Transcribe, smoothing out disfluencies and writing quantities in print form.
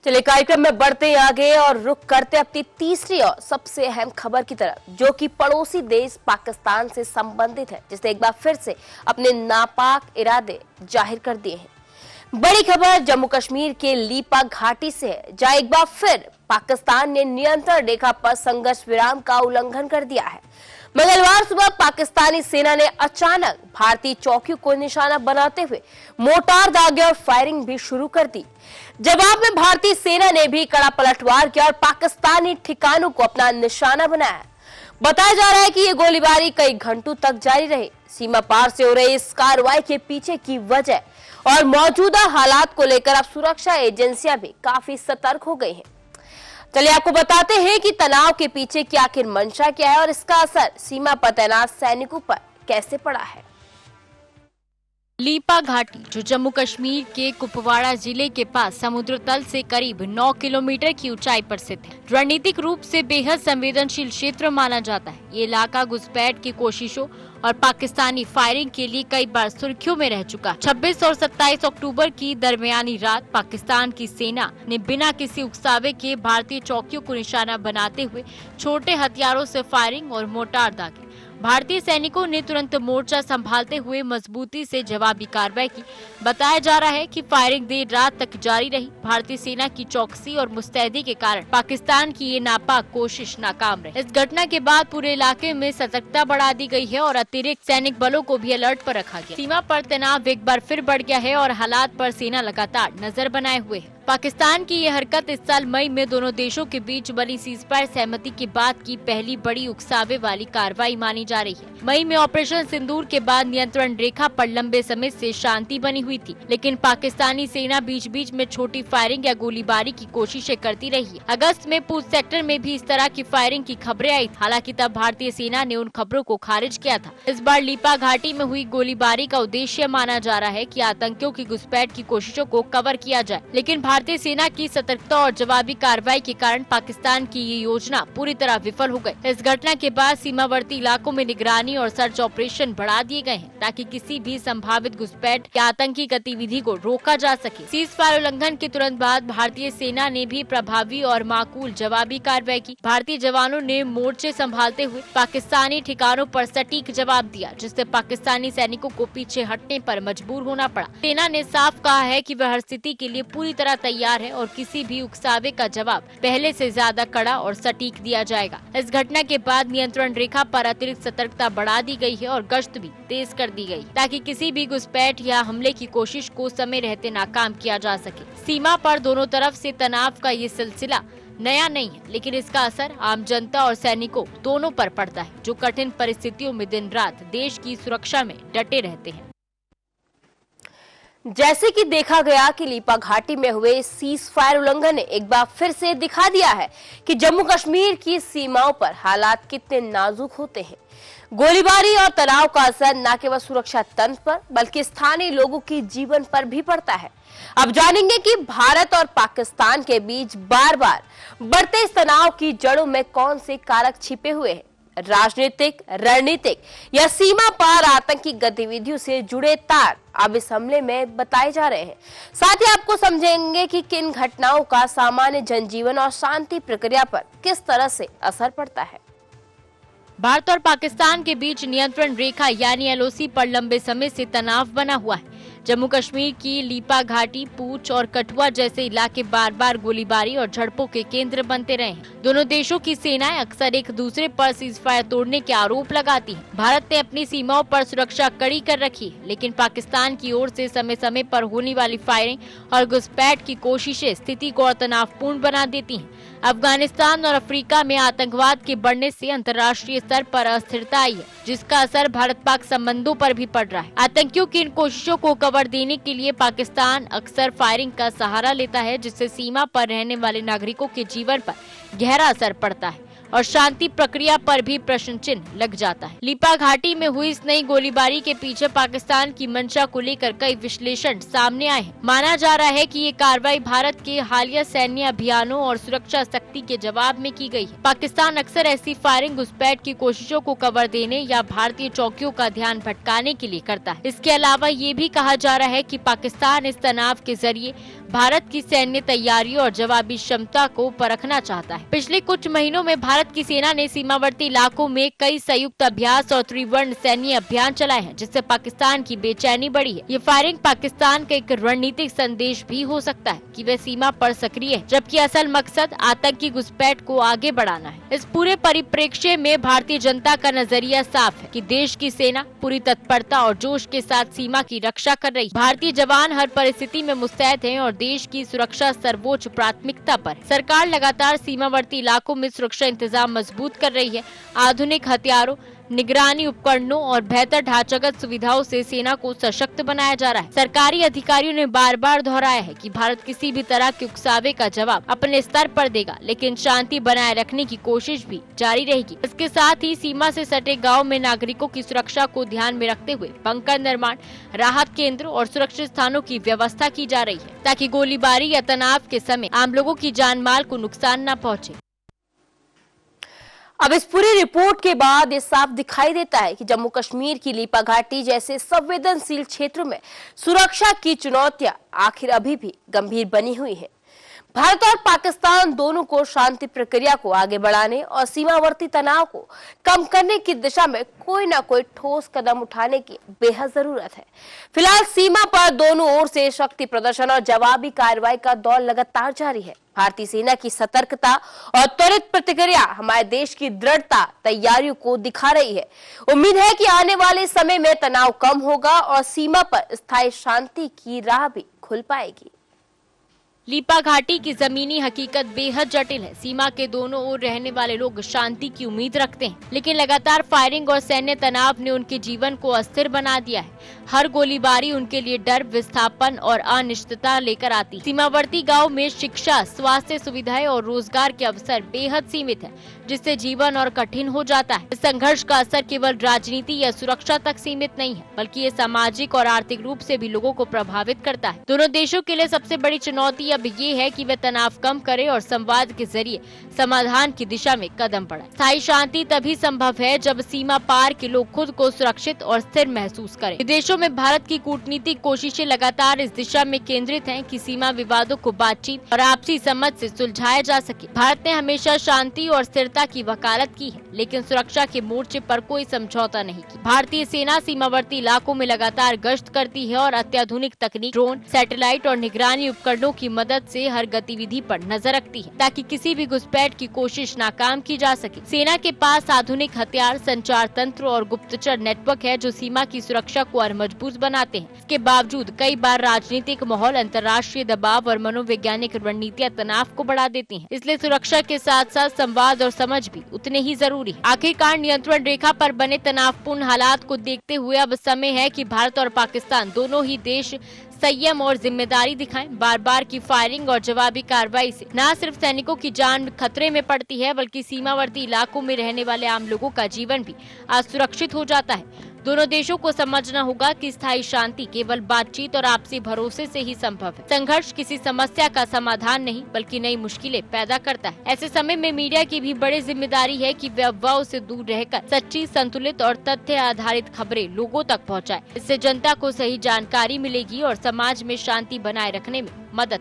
चलिए कार्यक्रम में बढ़ते हैं आगे और रुख करते अपनी तीसरी और सबसे अहम खबर की तरफ, जो कि पड़ोसी देश पाकिस्तान से संबंधित है, जिसने एक बार फिर से अपने नापाक इरादे जाहिर कर दिए हैं। बड़ी खबर जम्मू कश्मीर के लीपा घाटी से है, जहां एक बार फिर पाकिस्तान ने नियंत्रण रेखा पर संघर्ष विराम का उल्लंघन कर दिया है। मंगलवार सुबह पाकिस्तानी सेना ने अचानक भारतीय चौकियों को निशाना बनाते हुए मोर्टार दागे और फायरिंग भी शुरू कर दी। जवाब में भारतीय सेना ने भी कड़ा पलटवार किया और पाकिस्तानी ठिकानों को अपना निशाना बनाया। बताया जा रहा है कि ये गोलीबारी कई घंटों तक जारी रही। सीमा पार से हो रही इस कार्रवाई के पीछे की वजह और मौजूदा हालात को लेकर अब सुरक्षा एजेंसियां भी काफी सतर्क हो गई हैं। चलिए आपको बताते हैं कि तनाव के पीछे की आखिर मंशा क्या है और इसका असर सीमा पर तैनात सैनिकों पर कैसे पड़ा है। लीपा घाटी, जो जम्मू कश्मीर के कुपवाड़ा जिले के पास समुद्र तल से करीब 9 किलोमीटर की ऊंचाई पर स्थित है, रणनीतिक रूप से बेहद संवेदनशील क्षेत्र माना जाता है। ये इलाका घुसपैठ की कोशिशों और पाकिस्तानी फायरिंग के लिए कई बार सुर्खियों में रह चुका। 26 और 27 अक्टूबर की दरमियानी रात पाकिस्तान की सेना ने बिना किसी उकसावे के भारतीय चौकियों को निशाना बनाते हुए छोटे हथियारों से फायरिंग और मोर्टार दागे। भारतीय सैनिकों ने तुरंत मोर्चा संभालते हुए मजबूती से जवाबी कार्रवाई की। बताया जा रहा है कि फायरिंग देर रात तक जारी रही। भारतीय सेना की चौकसी और मुस्तैदी के कारण पाकिस्तान की ये नापाक कोशिश नाकाम रही। इस घटना के बाद पूरे इलाके में सतर्कता बढ़ा दी गई है और अतिरिक्त सैनिक बलों को भी अलर्ट पर रखा गया। सीमा पर तनाव एक बार फिर बढ़ गया है और हालात पर सेना लगातार नजर बनाए हुए है। पाकिस्तान की ये हरकत इस साल मई में दोनों देशों के बीच बनी सीजफायर सहमति के बाद की पहली बड़ी उकसावे वाली कार्रवाई मानी जा रही है। मई में ऑपरेशन सिंदूर के बाद नियंत्रण रेखा पर लंबे समय से शांति बनी हुई थी, लेकिन पाकिस्तानी सेना बीच बीच में छोटी फायरिंग या गोलीबारी की कोशिशें करती रही है। अगस्त में पूंछ सेक्टर में भी इस तरह की फायरिंग की खबरें आई, हालांकि तब भारतीय सेना ने उन खबरों को खारिज किया था। इस बार लीपा घाटी में हुई गोलीबारी का उद्देश्य माना जा रहा है कि आतंकियों की घुसपैठ की कोशिशों को कवर किया जाए, लेकिन भारतीय सेना की सतर्कता और जवाबी कार्रवाई के कारण पाकिस्तान की ये योजना पूरी तरह विफल हो गई। इस घटना के बाद सीमावर्ती इलाकों में निगरानी और सर्च ऑपरेशन बढ़ा दिए गए हैं, ताकि किसी भी संभावित घुसपैठ या आतंकी गतिविधि को रोका जा सके। सीजफायर उल्लंघन के तुरंत बाद भारतीय सेना ने भी प्रभावी और माकूल जवाबी कार्रवाई की। भारतीय जवानों ने मोर्चे संभालते हुए पाकिस्तानी ठिकानों पर सटीक जवाब दिया, जिससे पाकिस्तानी सैनिकों को पीछे हटने पर मजबूर होना पड़ा। सेना ने साफ कहा है कि वह हर स्थिति के लिए पूरी तरह तैयार है और किसी भी उकसावे का जवाब पहले से ज्यादा कड़ा और सटीक दिया जाएगा। इस घटना के बाद नियंत्रण रेखा पर अतिरिक्त सतर्कता बढ़ा दी गई है और गश्त भी तेज कर दी गई, ताकि किसी भी घुसपैठ या हमले की कोशिश को समय रहते नाकाम किया जा सके। सीमा पर दोनों तरफ से तनाव का ये सिलसिला नया नहीं है, लेकिन इसका असर आम जनता और सैनिकों दोनों पर पड़ता है, जो कठिन परिस्थितियों में दिन रात देश की सुरक्षा में डटे रहते हैं। जैसे कि देखा गया कि लीपा घाटी में हुए सीज फायर उल्लंघन ने एक बार फिर से दिखा दिया है कि जम्मू कश्मीर की सीमाओं पर हालात कितने नाजुक होते हैं। गोलीबारी और तनाव का असर न केवल सुरक्षा तंत्र पर बल्कि स्थानीय लोगों के जीवन पर भी पड़ता है। अब जानेंगे कि भारत और पाकिस्तान के बीच बार बार बढ़ते इस तनाव की जड़ों में कौन से कारक छिपे हुए हैं। राजनीतिक, रणनीतिक या सीमा पार आतंकी गतिविधियों से जुड़े तार अब इस हमले में बताए जा रहे हैं। साथ ही आपको समझेंगे कि किन घटनाओं का सामान्य जनजीवन और शांति प्रक्रिया पर किस तरह से असर पड़ता है। भारत और पाकिस्तान के बीच नियंत्रण रेखा यानी एलओसी पर लंबे समय से तनाव बना हुआ है। जम्मू कश्मीर की लीपा घाटी, पूंछ और कठुआ जैसे इलाके बार बार गोलीबारी और झड़पों के केंद्र बनते रहे हैं। दोनों देशों की सेनाएं अक्सर एक दूसरे पर सीजफायर तोड़ने के आरोप लगाती हैं। भारत ने अपनी सीमाओं पर सुरक्षा कड़ी कर रखी है, लेकिन पाकिस्तान की ओर से समय समय पर होने वाली फायरिंग और घुसपैठ की कोशिशें स्थिति को और तनावपूर्ण बना देती हैं। अफगानिस्तान और अफ्रीका में आतंकवाद के बढ़ने से अंतर्राष्ट्रीय स्तर पर अस्थिरता आई है, जिसका असर भारत पाक संबंधों पर भी पड़ रहा है। आतंकियों की इन कोशिशों को कवर देने के लिए पाकिस्तान अक्सर फायरिंग का सहारा लेता है, जिससे सीमा पर रहने वाले नागरिकों के जीवन पर गहरा असर पड़ता है और शांति प्रक्रिया पर भी प्रश्न चिन्ह लग जाता है। लीपा घाटी में हुई इस नई गोलीबारी के पीछे पाकिस्तान की मंशा को लेकर कई विश्लेषण सामने आए हैं। माना जा रहा है कि ये कार्रवाई भारत के हालिया सैन्य अभियानों और सुरक्षा सख्ती के जवाब में की गई है। पाकिस्तान अक्सर ऐसी फायरिंग, घुसपैठ की कोशिशों को कवर देने या भारतीय चौकियों का ध्यान भटकाने के लिए करता है। इसके अलावा ये भी कहा जा रहा है कि पाकिस्तान इस तनाव के जरिए भारत की सैन्य तैयारियों और जवाबी क्षमता को परखना चाहता है। पिछले कुछ महीनों में भारत की सेना ने सीमावर्ती इलाकों में कई संयुक्त अभ्यास और त्रिवर्ण सैन्य अभियान चलाए हैं, जिससे पाकिस्तान की बेचैनी बढ़ी है। ये फायरिंग पाकिस्तान का एक रणनीतिक संदेश भी हो सकता है कि वह सीमा पर सक्रिय है, जबकि असल मकसद आतंकी घुसपैठ को आगे बढ़ाना है। इस पूरे परिप्रेक्ष्य में भारतीय जनता का नजरिया साफ है कि देश की सेना पूरी तत्परता और जोश के साथ सीमा की रक्षा कर रही है। भारतीय जवान हर परिस्थिति में मुस्तैद हैं और देश की सुरक्षा सर्वोच्च प्राथमिकता पर है। सरकार लगातार सीमावर्ती इलाकों में सुरक्षा इंतजाम मजबूत कर रही है। आधुनिक हथियारों, निगरानी उपकरणों और बेहतर ढांचागत सुविधाओं से सेना को सशक्त बनाया जा रहा है। सरकारी अधिकारियों ने बार बार दोहराया है कि भारत किसी भी तरह के उकसावे का जवाब अपने स्तर पर देगा, लेकिन शांति बनाए रखने की कोशिश भी जारी रहेगी। इसके साथ ही सीमा से सटे गाँव में नागरिकों की सुरक्षा को ध्यान में रखते हुए बंकर निर्माण, राहत केंद्र और सुरक्षित स्थानों की व्यवस्था की जा रही है, ताकि गोलीबारी या तनाव के समय आम लोगों की जान माल को नुकसान न पहुँचे। अब इस पूरी रिपोर्ट के बाद ये साफ दिखाई देता है कि जम्मू कश्मीर की लीपा घाटी जैसे संवेदनशील क्षेत्रों में सुरक्षा की चुनौतियां आखिर अभी भी गंभीर बनी हुई है। भारत और पाकिस्तान दोनों को शांति प्रक्रिया को आगे बढ़ाने और सीमावर्ती तनाव को कम करने की दिशा में कोई ना कोई ठोस कदम उठाने की बेहद जरूरत है। फिलहाल सीमा पर दोनों ओर से शक्ति प्रदर्शन और जवाबी कार्रवाई का दौर लगातार जारी है। भारतीय सेना की सतर्कता और त्वरित प्रतिक्रिया हमारे देश की दृढ़ता तैयारियों को दिखा रही है। उम्मीद है कि आने वाले समय में तनाव कम होगा और सीमा पर स्थायी शांति की राह भी खुल पाएगी। लीपा घाटी की जमीनी हकीकत बेहद जटिल है। सीमा के दोनों ओर रहने वाले लोग शांति की उम्मीद रखते हैं, लेकिन लगातार फायरिंग और सैन्य तनाव ने उनके जीवन को अस्थिर बना दिया है। हर गोलीबारी उनके लिए डर, विस्थापन और अनिश्चितता लेकर आती है। सीमावर्ती गांव में शिक्षा, स्वास्थ्य सुविधाएं और रोजगार के अवसर बेहद सीमित है, जिससे जीवन और कठिन हो जाता है। इस संघर्ष का असर केवल राजनीति या सुरक्षा तक सीमित नहीं है, बल्कि ये सामाजिक और आर्थिक रूप से भी लोगों को प्रभावित करता है। दोनों देशों के लिए सबसे बड़ी चुनौती अब ये है कि वे तनाव कम करें और संवाद के जरिए समाधान की दिशा में कदम बढ़ाएं। स्थायी शांति तभी संभव है जब सीमा पार के लोग खुद को सुरक्षित और स्थिर महसूस करें। विदेशों में भारत की कूटनीतिक कोशिशें लगातार इस दिशा में केंद्रित हैं कि सीमा विवादों को बातचीत और आपसी समझ से सुलझाया जा सके। भारत ने हमेशा शांति और स्थिरता की वकालत की है, लेकिन सुरक्षा के मोर्चे पर कोई समझौता नहीं किया। भारतीय सेना सीमावर्ती इलाकों में लगातार गश्त करती है और अत्याधुनिक तकनीक, ड्रोन, सैटेलाइट और निगरानी उपकरणों की मदद से हर गतिविधि पर नजर रखती है, ताकि किसी भी घुसपैठ की कोशिश नाकाम की जा सके। सेना के पास आधुनिक हथियार, संचार तंत्र और गुप्तचर नेटवर्क है, जो सीमा की सुरक्षा को और मजबूत बनाते हैं। इसके बावजूद कई बार राजनीतिक माहौल, अंतर्राष्ट्रीय दबाव और मनोवैज्ञानिक रणनीतियां तनाव को बढ़ा देती हैं। इसलिए सुरक्षा के साथ साथ संवाद और समझ भी उतने ही जरूरी है। आखिरकार नियंत्रण रेखा पर बने तनावपूर्ण हालात को देखते हुए अब समय है कि भारत और पाकिस्तान दोनों ही देश संयम और जिम्मेदारी दिखाएं। बार बार की फायरिंग और जवाबी कार्रवाई से न सिर्फ सैनिकों की जान खतरे में पड़ती है, बल्कि सीमावर्ती इलाकों में रहने वाले आम लोगों का जीवन भी असुरक्षित हो जाता है। दोनों देशों को समझना होगा कि स्थायी शांति केवल बातचीत और आपसी भरोसे से ही संभव है। संघर्ष किसी समस्या का समाधान नहीं, बल्कि नई मुश्किलें पैदा करता है। ऐसे समय में मीडिया की भी बड़ी जिम्मेदारी है कि वे अफवाहों से दूर रहकर सच्ची, संतुलित और तथ्य आधारित खबरें लोगों तक पहुंचाए। इससे जनता को सही जानकारी मिलेगी और समाज में शांति बनाए रखने में मदद